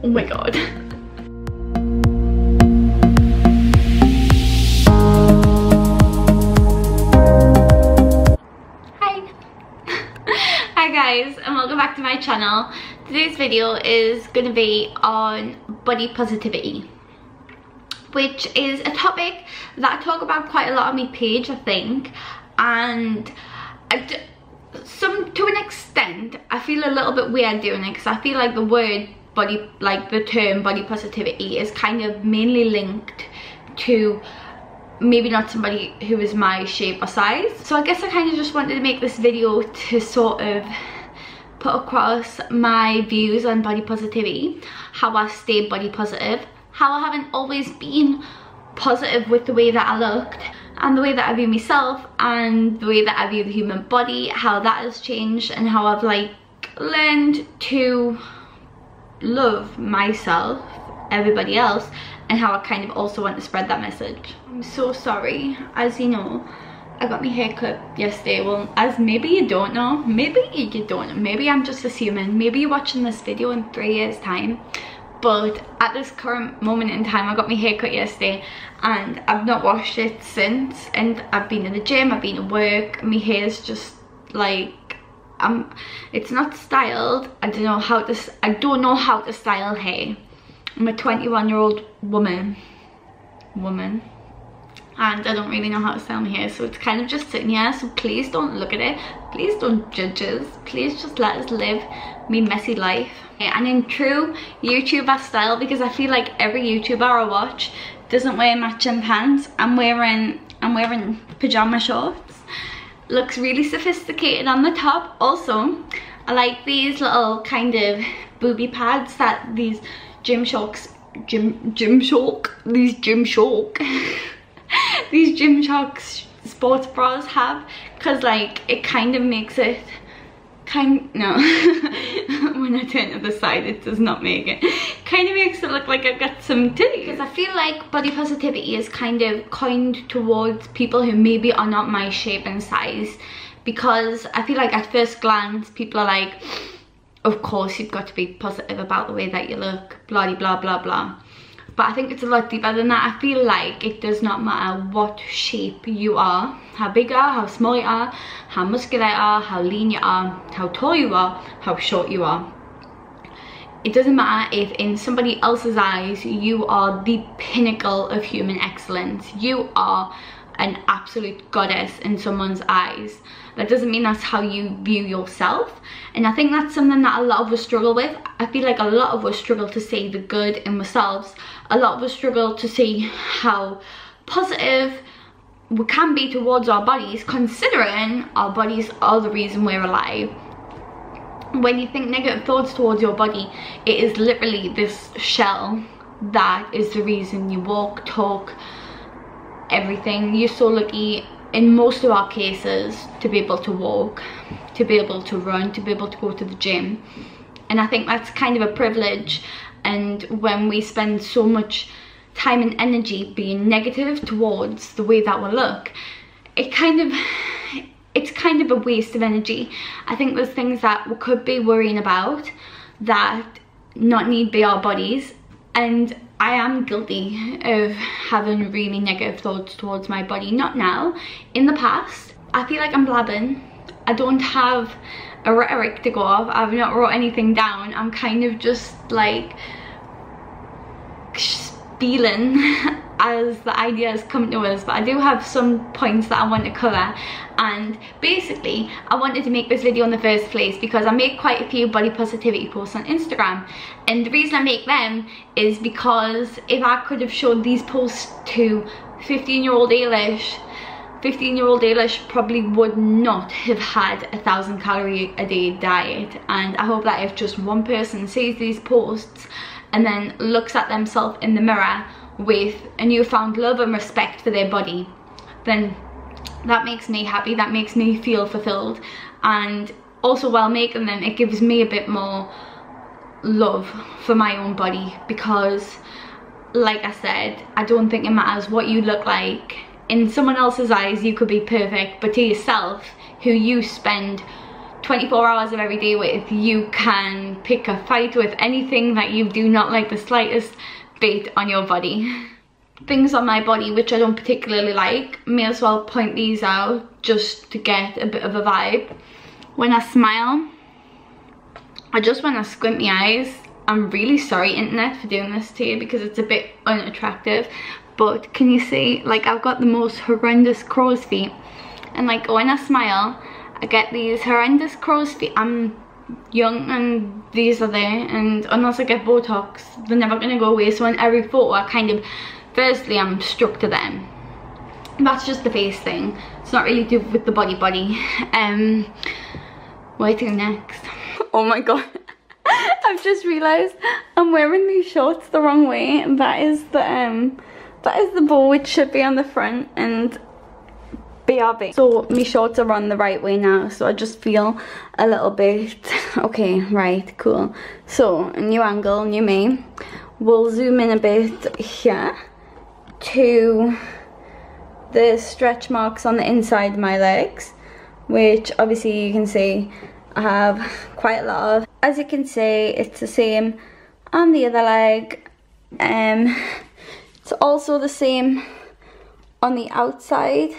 Oh my god. Hi guys, and welcome back to my channel. Today's video is going to be on body positivity, which is a topic that I talk about quite a lot on my page, I think, and to an extent I feel a little bit weird doing it, because I feel like the word body, like the term body positivity, is kind of mainly linked to maybe not somebody who is my shape or size. So I guess I kind of just wanted to make this video to sort of put across my views on body positivity, how I stay body positive, how I haven't always been positive with the way that I looked and the way that I view myself and the way that I view the human body, how that has changed, and how I've like learned to love myself, everybody else, and how I kind of also want to spread that message. I'm so sorry. As you know, I got my hair cut yesterday. Well, as maybe you don't know, maybe you don't know, maybe I'm just assuming, maybe you're watching this video in 3 years time, but at this current moment in time, I got my hair cut yesterday and I've not washed it since, and I've been in the gym, I've been at work, my hair's just like, it's not styled. I don't know how to style hair. I'm a 21-year-old woman, and I don't really know how to style my hair, so it's kind of just sitting here. So please don't look at it, please don't judge us, please just let us live my messy life. And in true YouTuber style, because I feel like every YouTuber I watch doesn't wear matching pants, I'm wearing pajama shorts. Looks really sophisticated on the top. Also, I like these little kind of booby pads that these Gymshark sports bras have, because like it kind of makes it no when I turn to the side it does not make it, kind of makes it look like I've got some titties. Because I feel like body positivity is kind of coined towards people who maybe are not my shape and size, because I feel like at first glance people are like, of course you've got to be positive about the way that you look, blah blah blah blah. But I think it's a lot deeper than that. I feel like it does not matter what shape you are, how big you are, how small you are, how muscular you are, how lean you are, how tall you are, how short you are. It doesn't matter if in somebody else's eyes you are the pinnacle of human excellence. You are an absolute goddess in someone's eyes. That doesn't mean that's how you view yourself, and I think that's something that a lot of us struggle with. I feel like a lot of us struggle to see the good in ourselves. A lot of us struggle to see how positive we can be towards our bodies, considering our bodies are the reason we're alive. When you think negative thoughts towards your body, it is literally this shell that is the reason you walk, talk, everything. You're so lucky in most of our cases to be able to walk, to be able to run, to be able to go to the gym, and I think that's kind of a privilege. And when we spend so much time and energy being negative towards the way that we look, it's kind of a waste of energy. I think there's things that we could be worrying about that not need be our bodies, and I am guilty of having really negative thoughts towards my body. Not now, in the past. I feel like I'm blabbing. I don't have a rhetoric to go off. I've not wrote anything down. I'm kind of just like spieling as the ideas come to us, but I do have some points that I want to cover. And basically I wanted to make this video in the first place because I make quite a few body positivity posts on Instagram, and the reason I make them is because if I could have showed these posts to 15-year-old Eilish, 15-year-old Eilish probably would not have had a 1,000 calorie a day diet. And I hope that if just one person sees these posts and then looks at themselves in the mirror with a newfound love and respect for their body, then that makes me happy, that makes me feel fulfilled. And also while making them, it gives me a bit more love for my own body, because like I said, I don't think it matters what you look like. In someone else's eyes you could be perfect, but to yourself, who you spend 24 hours of every day with. You can pick a fight with anything that you do not like the slightest bit on your body. Things on my body which I don't particularly like, may as well point these out just to get a bit of a vibe. When I smile, I just want to squint my eyes. I'm really sorry internet for doing this to you because it's a bit unattractive, but can you see, like, I've got the most horrendous crow's feet, and like when I smile I get these horrendous crow's feet. I'm young and these are there, and unless I get Botox they're never gonna go away. So in every photo I kind of, firstly I'm struck to them. That's just the face thing, it's not really to do with the body. Where to next? Oh my god, I've just realised I'm wearing these shorts the wrong way. That is the bow which should be on the front, and BRB. So my shorts are on the right way now, so I just feel a little bit okay. Right, cool. So a new angle, new me. We'll zoom in a bit here to the stretch marks on the inside of my legs, which obviously you can see I have quite a lot of. As you can see, it's the same on the other leg. It's also the same on the outside.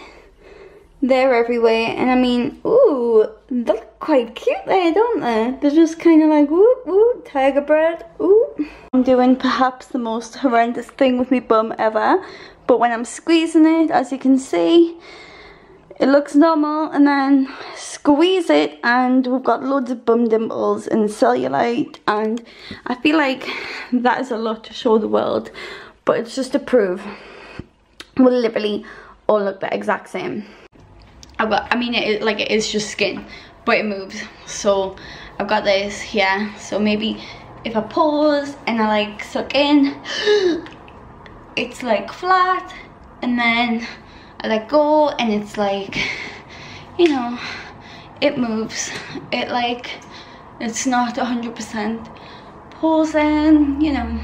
They're everywhere, and I mean, ooh, they look quite cute there, don't they? They're just kind of like, ooh, ooh, tiger bread, ooh. I'm doing perhaps the most horrendous thing with my bum ever, but when I'm squeezing it, as you can see, it looks normal, and then squeeze it and we've got loads of bum dimples and cellulite, and I feel like that is a lot to show the world, but it's just to prove we literally all look the exact same. I mean, it is just skin, but it moves. So I've got this here, so maybe if I pause and I like suck in, it's like flat, and then I let go and it's like, you know, it moves. It like, it's not 100% posing, you know,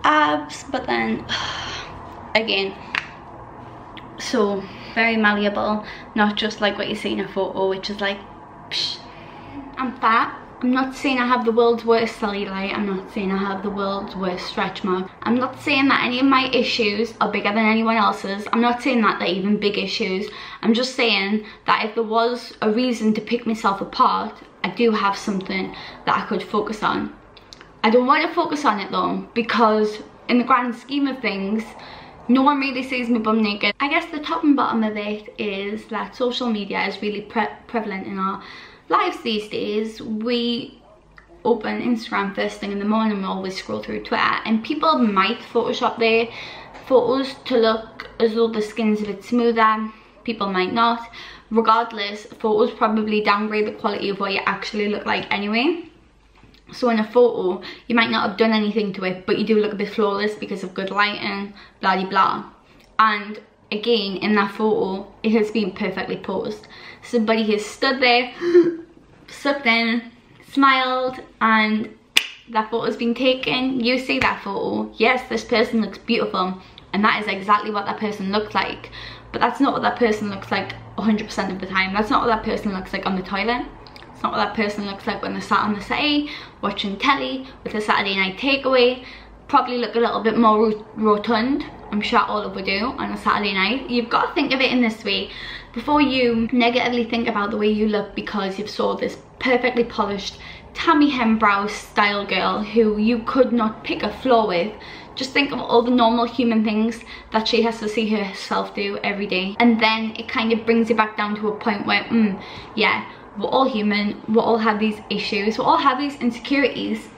abs, but then again, so very malleable, not just like what you see in a photo, which is like, psh, I'm fat. I'm not saying I have the world's worst cellulite. I'm not saying I have the world's worst stretch mark. I'm not saying that any of my issues are bigger than anyone else's. I'm not saying that they're even big issues. I'm just saying that if there was a reason to pick myself apart, I do have something that I could focus on. I don't want to focus on it though, because in the grand scheme of things, no one really sees me bum naked. I guess the top and bottom of it is that social media is really prevalent in our lives these days. We open Instagram first thing in the morning, we always scroll through Twitter, and people might Photoshop their photos to look as though the skin's a bit smoother. People might not. Regardless, photos probably downgrade the quality of what you actually look like anyway. So in a photo, you might not have done anything to it, but you do look a bit flawless because of good lighting, blah de blah. And again, in that photo, it has been perfectly posed. Somebody has stood there, sucked in, smiled, and that photo's been taken. You see that photo, yes, this person looks beautiful, and that is exactly what that person looks like. But that's not what that person looks like 100% of the time. That's not what that person looks like on the toilet. It's not what that person looks like when they're sat on the settee watching telly with a Saturday night takeaway. Probably look a little bit more rotund. I'm sure all of us do on a Saturday night. You've got to think of it in this way before you negatively think about the way you look because you've saw this perfectly polished Tammy Hembrow style girl who you could not pick a flaw with. Just think of all the normal human things that she has to see herself do every day, and then it kind of brings you back down to a point where yeah, we're all human, we all have these issues, we all have these insecurities,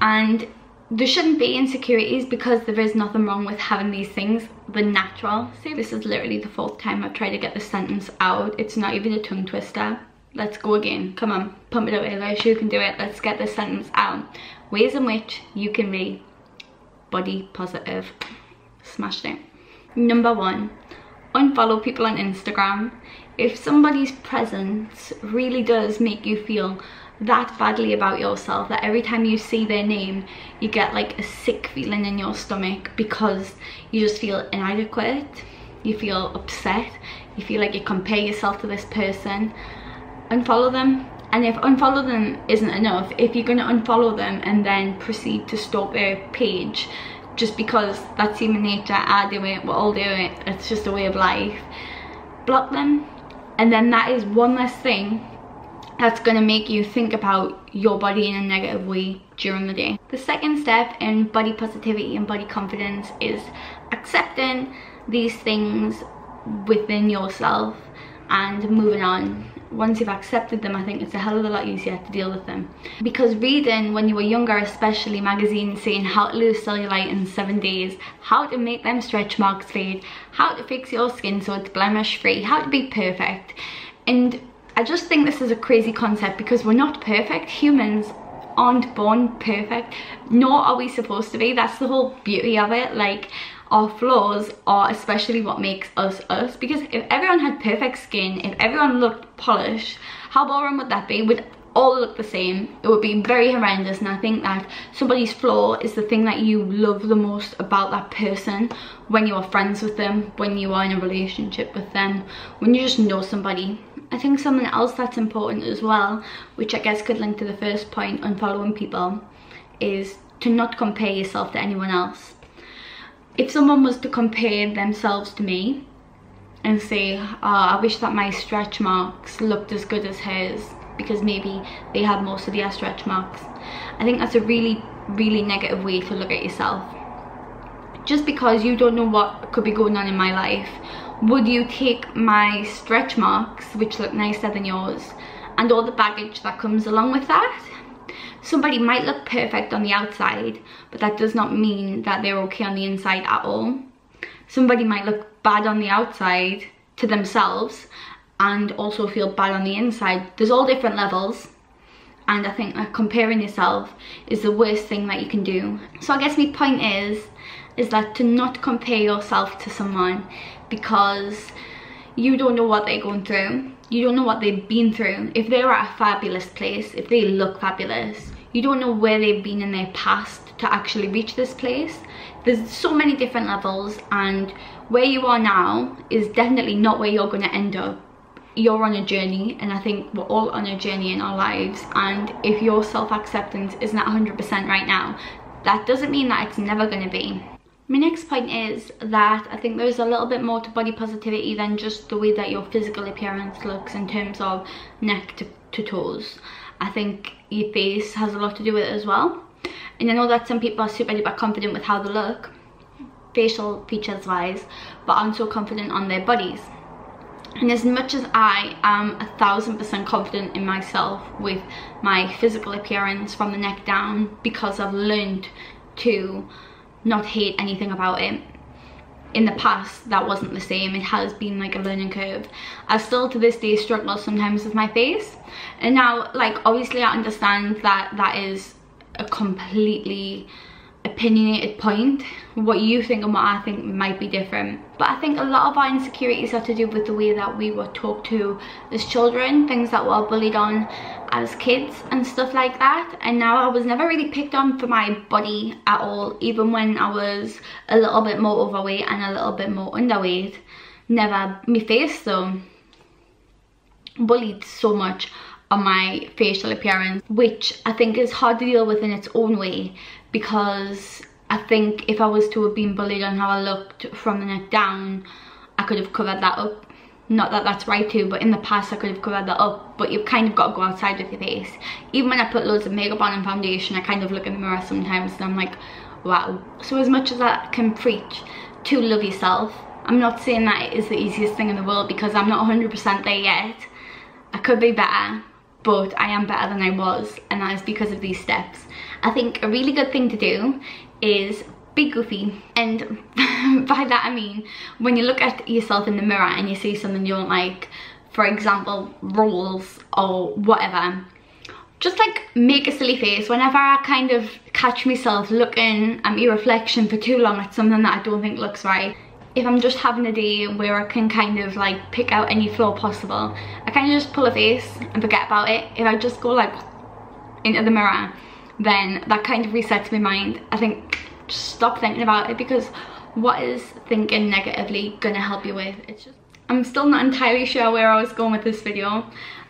and there shouldn't be insecurities because there is nothing wrong with having these things. They're natural. See, this is literally the 4th time I've tried to get this sentence out. It's not even a tongue twister. Let's go again. Come on, pump it up, Elish, you can do it. Let's get this sentence out. Ways in which you can be body positive. Smashed it. Number 1, unfollow people on Instagram. If somebody's presence really does make you feel that badly about yourself that every time you see their name you get like a sick feeling in your stomach because you just feel inadequate, you feel upset, you feel like you compare yourself to this person, unfollow them. And if unfollow them isn't enough, if you're going to unfollow them and then proceed to stalk their page just because that's human nature, I do it, we all do it, it's just a way of life, block them. And then that is one less thing that's going to make you think about your body in a negative way during the day. The second step in body positivity and body confidence is accepting these things within yourself and moving on. Once you've accepted them, I think it's a hell of a lot easier to deal with them. Because reading, when you were younger especially, magazines saying how to lose cellulite in 7 days, how to make them stretch marks fade, how to fix your skin so it's blemish free, how to be perfect. And I just think this is a crazy concept because we're not perfect. Humans aren't born perfect, nor are we supposed to be. That's the whole beauty of it. Like, our flaws are especially what makes us us, because if everyone had perfect skin, if everyone looked polished, how boring would that be? We'd all look the same. It would be very horrendous. And I think that somebody's flaw is the thing that you love the most about that person when you are friends with them, when you are in a relationship with them, when you just know somebody. I think something else that's important as well, which I guess could link to the first point, unfollowing people, is to not compare yourself to anyone else. If someone was to compare themselves to me and say, oh, I wish that my stretch marks looked as good as hers because maybe they had more severe stretch marks, I think that's a really, really negative way to look at yourself. Just because you don't know what could be going on in my life, would you take my stretch marks, which look nicer than yours, and all the baggage that comes along with that? Somebody might look perfect on the outside, but that does not mean that they're okay on the inside at all. Somebody might look bad on the outside to themselves and also feel bad on the inside. There's all different levels, and I think that comparing yourself is the worst thing that you can do. So I guess my point is that to not compare yourself to someone, because you don't know what they're going through. You don't know what they've been through. If they're at a fabulous place, if they look fabulous, you don't know where they've been in their past to actually reach this place. There's so many different levels, and where you are now is definitely not where you're going to end up. You're on a journey, and I think we're all on a journey in our lives, and if your self-acceptance isn't at 100% right now, that doesn't mean that it's never going to be. My next point is that I think there's a little bit more to body positivity than just the way that your physical appearance looks in terms of neck to toes. I think your face has a lot to do with it as well. And I know that some people are super duper confident with how they look, facial features wise, but aren't so confident on their bodies. And as much as I am 1000% confident in myself with my physical appearance from the neck down, because I've learned to not hate anything about it, in the past that wasn't the same. It has been like a learning curve. I still to this day struggle sometimes with my face, and now, like, obviously I understand that that is a completely opinionated point. What you think and what I think might be different, but I think a lot of our insecurities have to do with the way that we were talked to as children, things that were bullied on as kids and stuff like that. And now I was never really picked on for my body at all, even when I was a little bit more overweight and a little bit more underweight. Never. My face though, bullied so much on my facial appearance, which I think is hard to deal with in its own way, because I think if I was to have been bullied on how I looked from the neck down, I could have covered that up. Not that that's right too, but in the past I could have covered that up. But you've kind of got to go outside with your face. Even when I put loads of makeup on and foundation, I kind of look in the mirror sometimes and I'm like, wow. So as much as I can preach to love yourself, I'm not saying that it is the easiest thing in the world, because I'm not 100% there yet. I could be better, but I am better than I was, and that is because of these steps. I think a really good thing to do is be goofy, and by that I mean when you look at yourself in the mirror and you see something you don't like, for example rolls or whatever, just like make a silly face. Whenever I kind of catch myself looking at my reflection for too long at something that I don't think looks right, if I'm just having a day where I can kind of like pick out any flaw possible, I kind of just pull a face and forget about it. If I just go like into the mirror, then that kind of resets my mind. I think just stop thinking about it, because what is thinking negatively gonna help you with? It's just, I'm still not entirely sure where I was going with this video.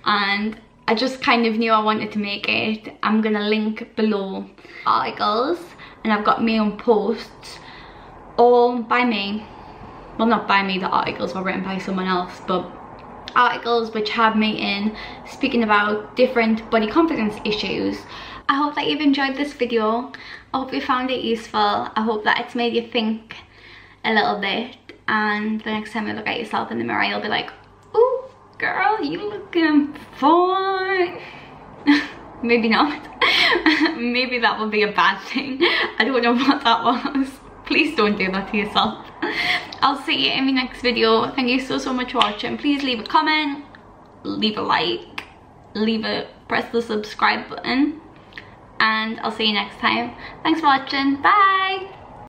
and I just kind of knew I wanted to make it. I'm gonna link below articles, and I've got my own posts, all by me. Well, not by me, the articles were written by someone else, but articles which have me in speaking about different body confidence issues. I hope that you've enjoyed this video. I hope you found it useful. I hope that it's made you think a little bit, and the next time you look at yourself in the mirror, you'll be like, ooh, girl, you looking fine. Maybe not. Maybe that would be a bad thing. I don't know what that was. Please don't do that to yourself. I'll see you in my next video. Thank you so much for watching. Please leave a comment, leave a like, press the subscribe button, and I'll see you next time. Thanks for watching. Bye.